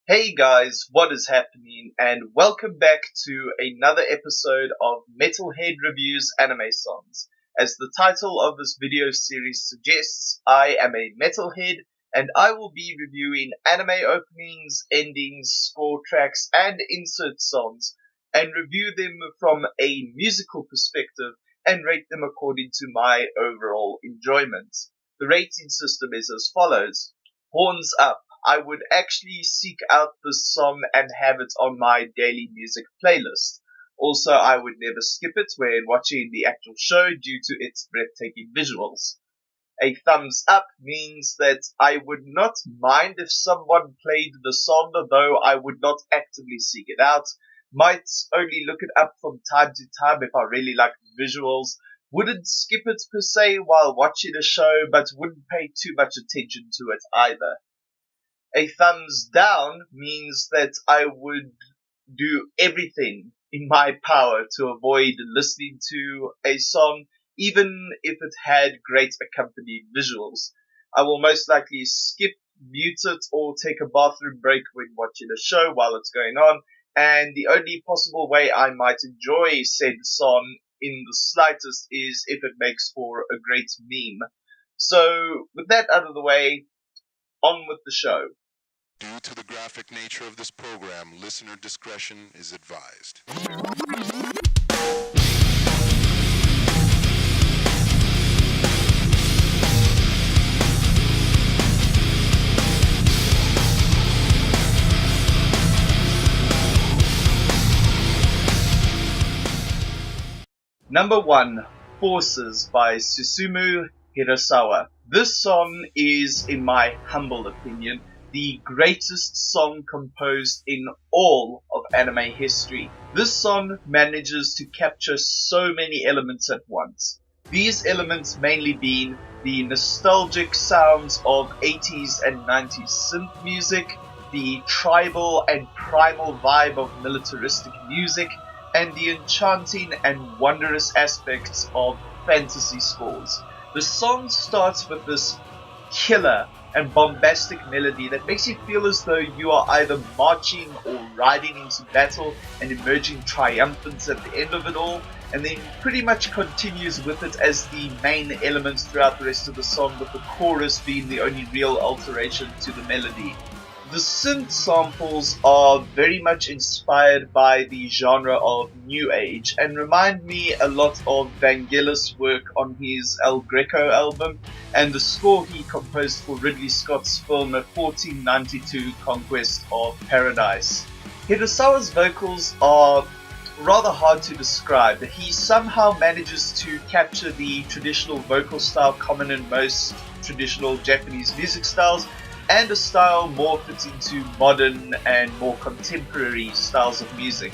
Hey guys, what is happening? And welcome back to another episode of Metalhead Reviews Anime Songs. As the title of this video series suggests, I am a metalhead and I will be reviewing anime openings, endings, score tracks, and insert songs and review them from a musical perspective and rate them according to my overall enjoyment. The rating system is as follows. Horns up. I would actually seek out this song and have it on my daily music playlist. Also, I would never skip it when watching the actual show due to its breathtaking visuals. A thumbs up means that I would not mind if someone played the song, though I would not actively seek it out. Might only look it up from time to time if I really like the visuals. Wouldn't skip it per se while watching a show, but wouldn't pay too much attention to it either. A thumbs down means that I would do everything in my power to avoid listening to a song, even if it had great accompanied visuals. I will most likely skip, mute it, or take a bathroom break when watching a show while it's going on, and the only possible way I might enjoy said song in the slightest is if it makes for a great meme. So, with that out of the way, on with the show. Due to the graphic nature of this program, listener discretion is advised. Number 1, Forces by Susumu Hirasawa. This song is, in my humble opinion, the greatest song composed in all of anime history. This song manages to capture so many elements at once. These elements mainly being the nostalgic sounds of 80s and 90s synth music, the tribal and primal vibe of militaristic music, and the enchanting and wondrous aspects of fantasy scores. The song starts with this killer and bombastic melody that makes you feel as though you are either marching or riding into battle and emerging triumphant at the end of it all, and then pretty much continues with it as the main element throughout the rest of the song, with the chorus being the only real alteration to the melody. The synth samples are very much inspired by the genre of New Age and remind me a lot of Vangelis' work on his El Greco album and the score he composed for Ridley Scott's film 1492 Conquest of Paradise. Hirasawa's vocals are rather hard to describe. He somehow manages to capture the traditional vocal style common in most traditional Japanese music styles, and a style more fitting to modern and more contemporary styles of music.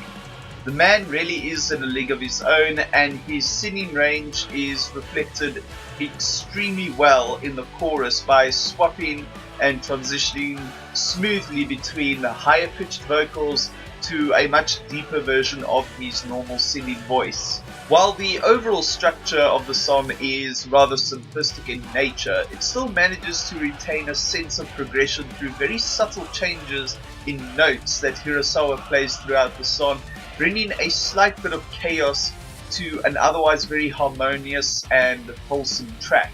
The man really is in a league of his own, and his singing range is reflected extremely well in the chorus by swapping and transitioning smoothly between the higher pitched vocals to a much deeper version of his normal singing voice. While the overall structure of the song is rather simplistic in nature, it still manages to retain a sense of progression through very subtle changes in notes that Hirasawa plays throughout the song, bringing a slight bit of chaos to an otherwise very harmonious and wholesome track.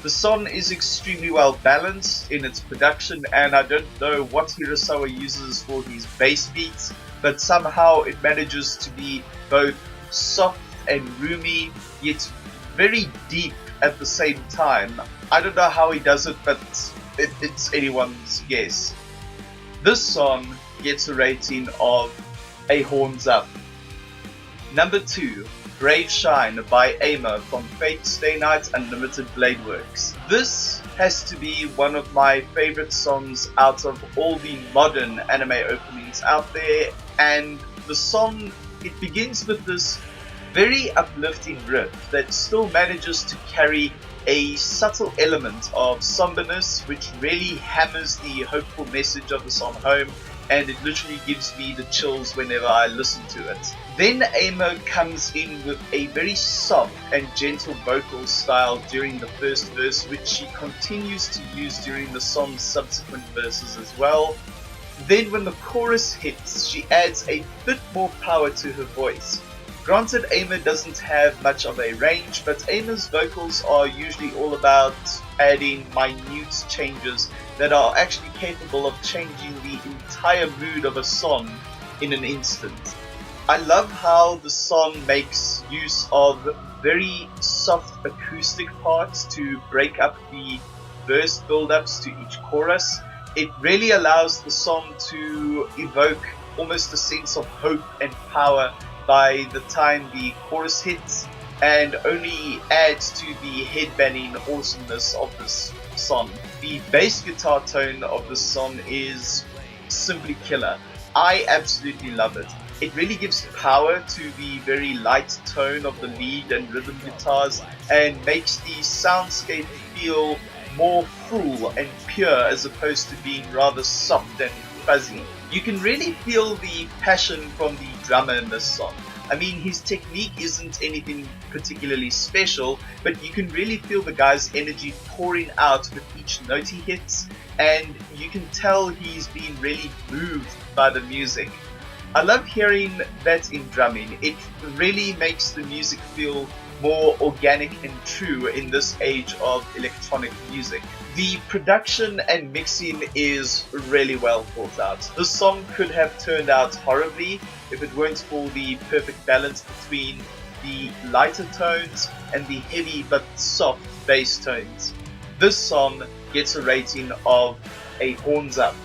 The song is extremely well balanced in its production, and I don't know what Hirasawa uses for his bass beats, but somehow it manages to be both soft and roomy, yet very deep at the same time. I don't know how he does it, but it's anyone's guess. This song gets a rating of a horns up. Number 2, Brave Shine by Ama from Fate Stay Night Unlimited Blade Works. This has to be one of my favorite songs out of all the modern anime openings out there, and the song, it begins with this very uplifting riff that still manages to carry a subtle element of somberness, which really hammers the hopeful message of the song home, and it literally gives me the chills whenever I listen to it. Then Ama comes in with a very soft and gentle vocal style during the first verse, which she continues to use during the song's subsequent verses as well. Then when the chorus hits, she adds a bit more power to her voice. Granted, Aimer doesn't have much of a range, but Aimer's vocals are usually all about adding minute changes that are actually capable of changing the entire mood of a song in an instant. I love how the song makes use of very soft acoustic parts to break up the verse build-ups to each chorus. It really allows the song to evoke almost a sense of hope and power by the time the chorus hits, and only adds to the headbanging awesomeness of this song. The bass guitar tone of this song is simply killer. I absolutely love it. It really gives power to the very light tone of the lead and rhythm guitars and makes the soundscape feel more full and pure as opposed to being rather soft and fuzzy. You can really feel the passion from the drummer in this song. I mean, his technique isn't anything particularly special, but you can really feel the guy's energy pouring out with each note he hits, and you can tell he's been really moved by the music. I love hearing that in drumming. It really makes the music feel more organic and true in this age of electronic music. The production and mixing is really well thought out. This song could have turned out horribly if it weren't for the perfect balance between the lighter tones and the heavy but soft bass tones. This song gets a rating of a horns up.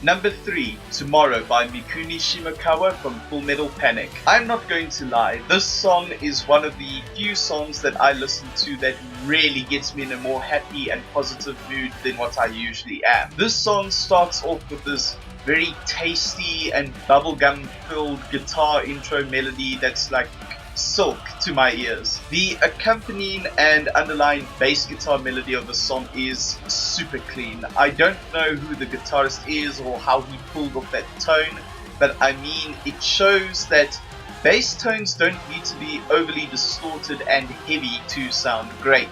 Number 3, Tomorrow by Mikuni Shimokawa from Full Metal Panic. I'm not going to lie, this song is one of the few songs that I listen to that really gets me in a more happy and positive mood than what I usually am. This song starts off with this very tasty and bubblegum filled guitar intro melody that's like silk to my ears. The accompanying and underlying bass guitar melody of the song is super clean. I don't know who the guitarist is or how he pulled off that tone, but I mean, it shows that bass tones don't need to be overly distorted and heavy to sound great.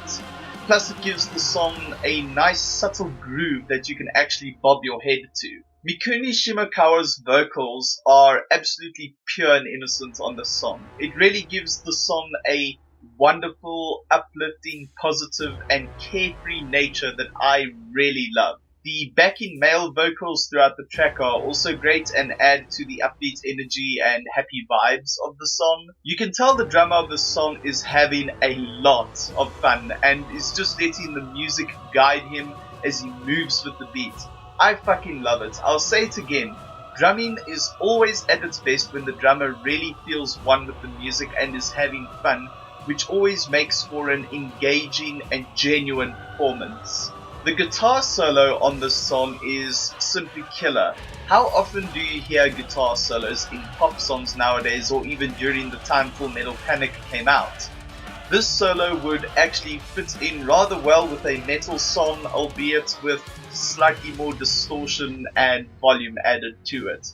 Plus it gives the song a nice subtle groove that you can actually bob your head to. Mikuni Shimokawa's vocals are absolutely pure and innocent on this song. It really gives the song a wonderful, uplifting, positive, and carefree nature that I really love. The backing male vocals throughout the track are also great and add to the upbeat energy and happy vibes of the song. You can tell the drummer of the song is having a lot of fun and is just letting the music guide him as he moves with the beat. I fucking love it. I'll say it again. Drumming is always at its best when the drummer really feels one with the music and is having fun, which always makes for an engaging and genuine performance. The guitar solo on this song is simply killer. How often do you hear guitar solos in pop songs nowadays, or even during the time Full Metal Panic came out? This solo would actually fit in rather well with a metal song, albeit with slightly more distortion and volume added to it.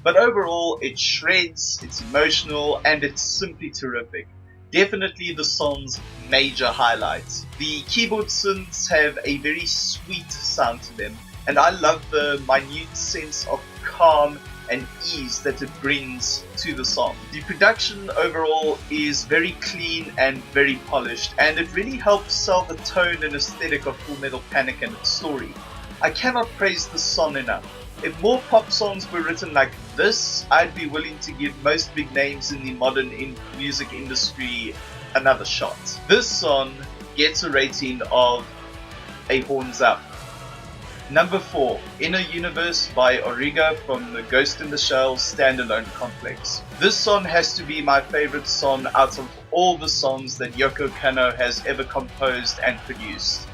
But overall, it shreds, it's emotional, and it's simply terrific. Definitely the song's major highlights. The keyboard synths have a very sweet sound to them, and I love the minute sense of calm and ease that it brings to the song. The production overall is very clean and very polished, and it really helps sell the tone and aesthetic of Full Metal Panic and its story. I cannot praise this song enough. If more pop songs were written like this, I'd be willing to give most big names in the modern music industry another shot. This song gets a rating of a horns up. Number 4, Inner Universe by Origa from the Ghost in the Shell standalone complex. This song has to be my favorite song out of all the songs that Yoko Kanno has ever composed and produced.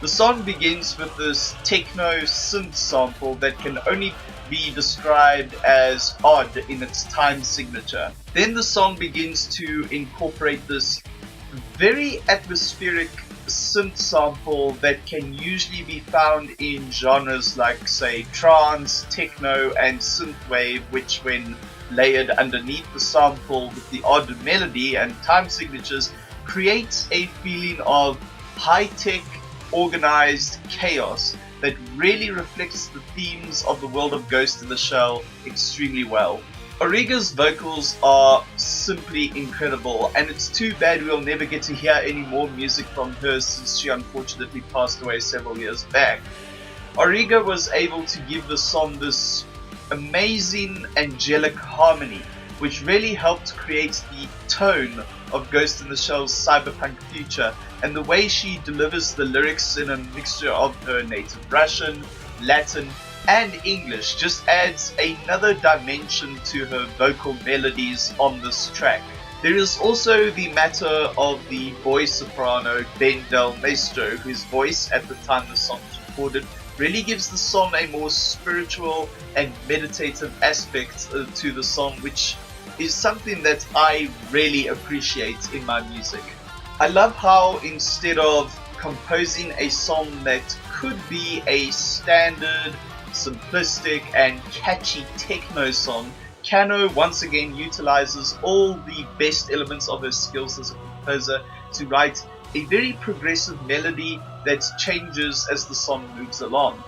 The song begins with this techno synth sample that can only be described as odd in its time signature. Then the song begins to incorporate this very atmospheric synth sample that can usually be found in genres like, say, trance, techno, and synthwave, which when layered underneath the sample with the odd melody and time signatures creates a feeling of high-tech, organized chaos that really reflects the themes of the world of Ghost in the Shell extremely well. Auriga's vocals are simply incredible, and it's too bad we'll never get to hear any more music from her since she unfortunately passed away several years back. Auriga was able to give the song this amazing angelic harmony, which really helped create the tone of Ghost in the Shell's cyberpunk future, and the way she delivers the lyrics in a mixture of her native Russian, Latin, and English just adds another dimension to her vocal melodies on this track. There is also the matter of the boy soprano Ben Del Maestro, whose voice at the time the song was recorded really gives the song a more spiritual and meditative aspect to the song, which is something that I really appreciate in my music. I love how instead of composing a song that could be a standard, simplistic and catchy techno song, Kano once again utilizes all the best elements of her skills as a composer to write a very progressive melody that changes as the song moves along.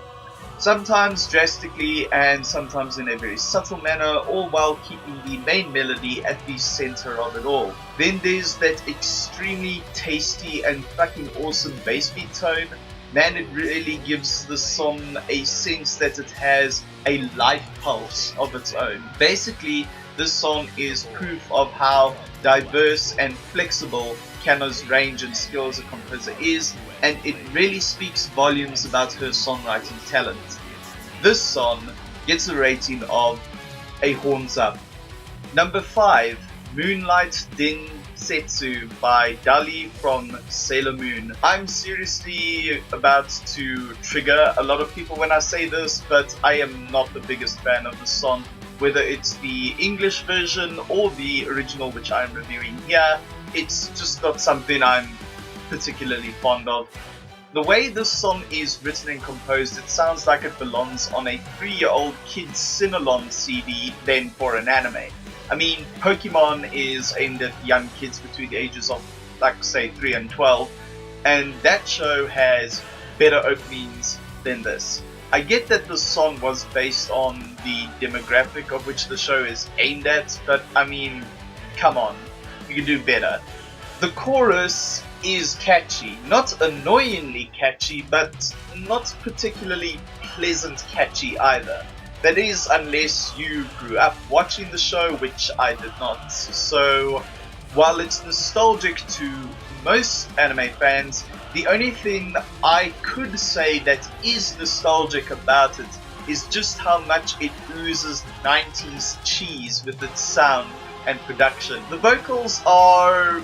Sometimes drastically and sometimes in a very subtle manner, all while keeping the main melody at the center of it all. Then there's that extremely tasty and fucking awesome bass beat tone. Man, it really gives the song a sense that it has a life pulse of its own. Basically, this song is proof of how diverse and flexible Kano's range and skill as a composer is, and it really speaks volumes about her songwriting talent. This song gets a rating of a horns up. Number 5, Moonlight Densetsu by Dali from Sailor Moon. I'm seriously about to trigger a lot of people when I say this, but I am not the biggest fan of the song, whether it's the English version or the original, which I'm reviewing here. It's just not something I'm particularly fond of. The way this song is written and composed, it sounds like it belongs on a 3-year-old kid's sing-along CD than for an anime. I mean, Pokemon is aimed at young kids between the ages of, like, say, 3 and 12, and that show has better openings than this. I get that the song was based on the demographic of which the show is aimed at, but I mean, come on, you can do better. The chorus is catchy, not annoyingly catchy, but not particularly pleasant catchy either. That is, unless you grew up watching the show, which I did not. So, while it's nostalgic to most anime fans, the only thing I could say that is nostalgic about it is just how much it oozes 90s cheese with its sound and production. The vocals are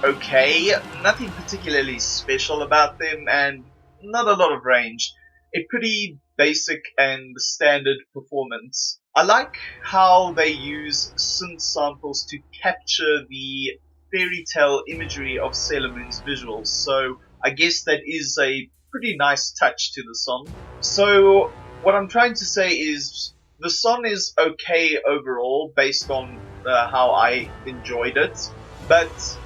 okay, nothing particularly special about them, and not a lot of range. A pretty basic and standard performance. I like how they use synth samples to capture the fairy tale imagery of Sailor Moon's visuals, so I guess that is a pretty nice touch to the song. So what I'm trying to say is the song is okay overall based on how I enjoyed it, but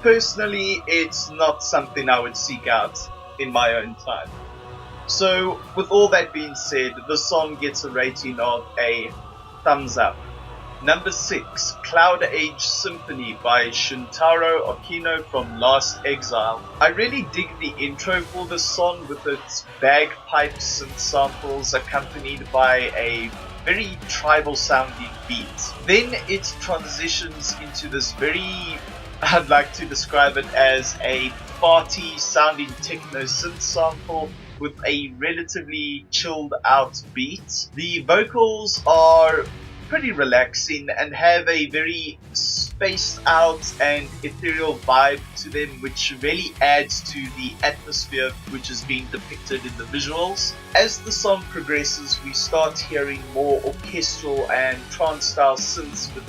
personally it's not something I would seek out in my own time. So, with all that being said, the song gets a rating of a thumbs up. Number 6, Cloud Age Symphony by Shuntaro Okino from Last Exile. I really dig the intro for this song with its bagpipes and samples accompanied by a very tribal sounding beat. Then it transitions into this very, I'd like to describe it as a farty sounding techno synth sample with a relatively chilled out beat. The vocals are pretty relaxing and have a very spaced out and ethereal vibe to them, which really adds to the atmosphere which is being depicted in the visuals. As the song progresses, we start hearing more orchestral and trance style synths with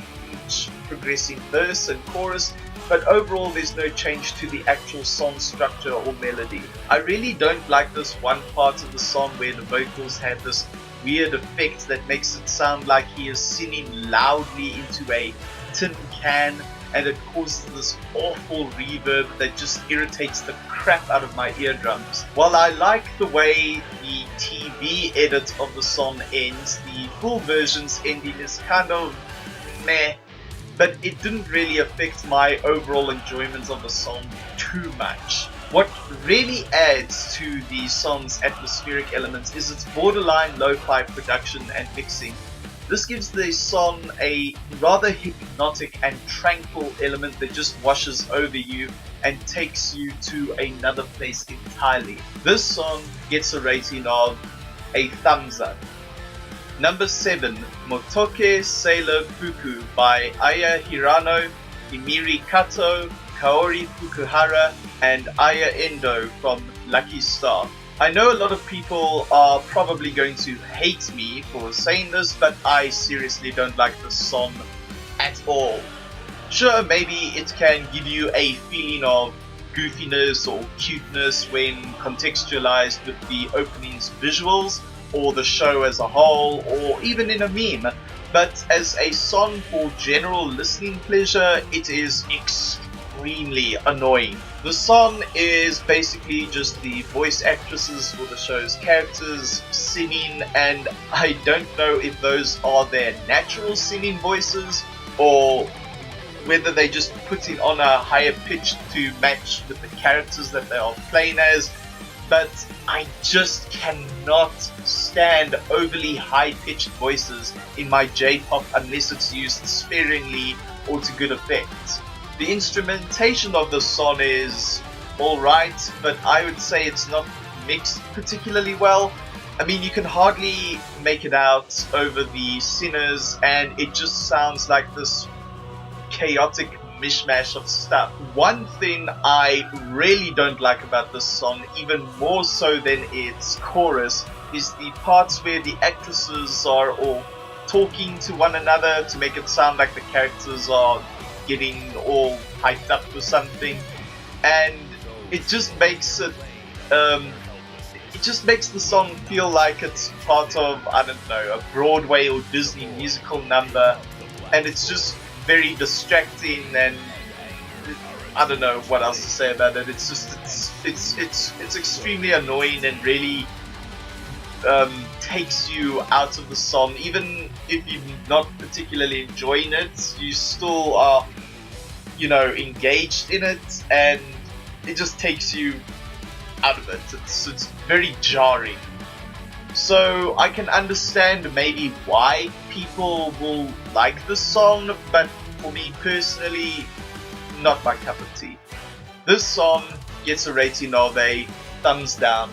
each progressing verse and chorus, but overall there's no change to the actual song structure or melody. I really don't like this one part of the song where the vocals have this weird effect that makes it sound like he is singing loudly into a tin can, and it causes this awful reverb that just irritates the crap out of my eardrums. While I like the way the TV edit of the song ends, the full version's ending is kind of meh, but it didn't really affect my overall enjoyment of the song too much. What really adds to the song's atmospheric elements is its borderline lo-fi production and mixing. This gives the song a rather hypnotic and tranquil element that just washes over you and takes you to another place entirely. This song gets a rating of a thumbs up. Number 7, Motoke Sailor Fuku by Aya Hirano, Himiri Kato, Kaori Fukuhara, and Aya Endo from Lucky Star. I know a lot of people are probably going to hate me for saying this, but I seriously don't like this song at all. Sure, maybe it can give you a feeling of goofiness or cuteness when contextualized with the opening's visuals, or the show as a whole, or even in a meme, but as a song for general listening pleasure, it is extremely annoying. The song is basically just the voice actresses for the show's characters singing, and I don't know if those are their natural singing voices or whether they just put it on a higher pitch to match with the characters that they are playing as, but I just cannot stand overly high-pitched voices in my J-pop unless it's used sparingly or to good effect. The instrumentation of the song is alright, but I would say it's not mixed particularly well. I mean, you can hardly make it out over the sinners, and it just sounds like this chaotic mishmash of stuff. One thing I really don't like about this song, even more so than its chorus, is the parts where the actresses are all talking to one another to make it sound like the characters are getting all hyped up for something, and it just makes it just makes the song feel like it's part of, I don't know, a Broadway or Disney musical number, and it's just very distracting, and I don't know what else to say about it. It's just it's extremely annoying and really takes you out of the song. Even if you're not particularly enjoying it, you still are, you know, engaged in it, and it just takes you out of it. It's very jarring. So I can understand maybe why people will like this song, but for me personally, not my cup of tea. This song gets a rating of a thumbs down.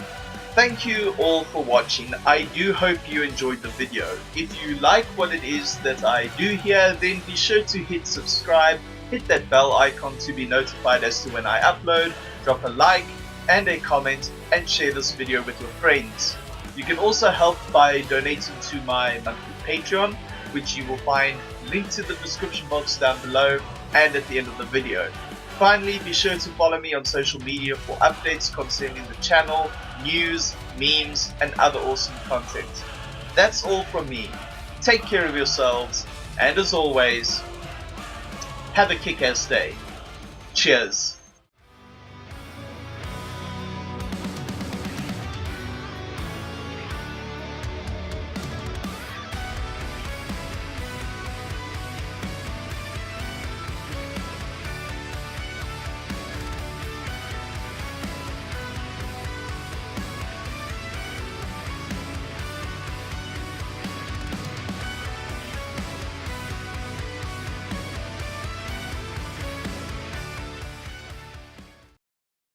Thank you all for watching. I do hope you enjoyed the video. If you like what it is that I do here, then be sure to hit subscribe, hit that bell icon to be notified as to when I upload, drop a like and a comment, and share this video with your friends. You can also help by donating to my monthly Patreon, which you will find linked to the description box down below and at the end of the video. Finally, be sure to follow me on social media for updates concerning the channel, news, memes, and other awesome content. That's all from me. Take care of yourselves, and as always, have a kick-ass day. Cheers.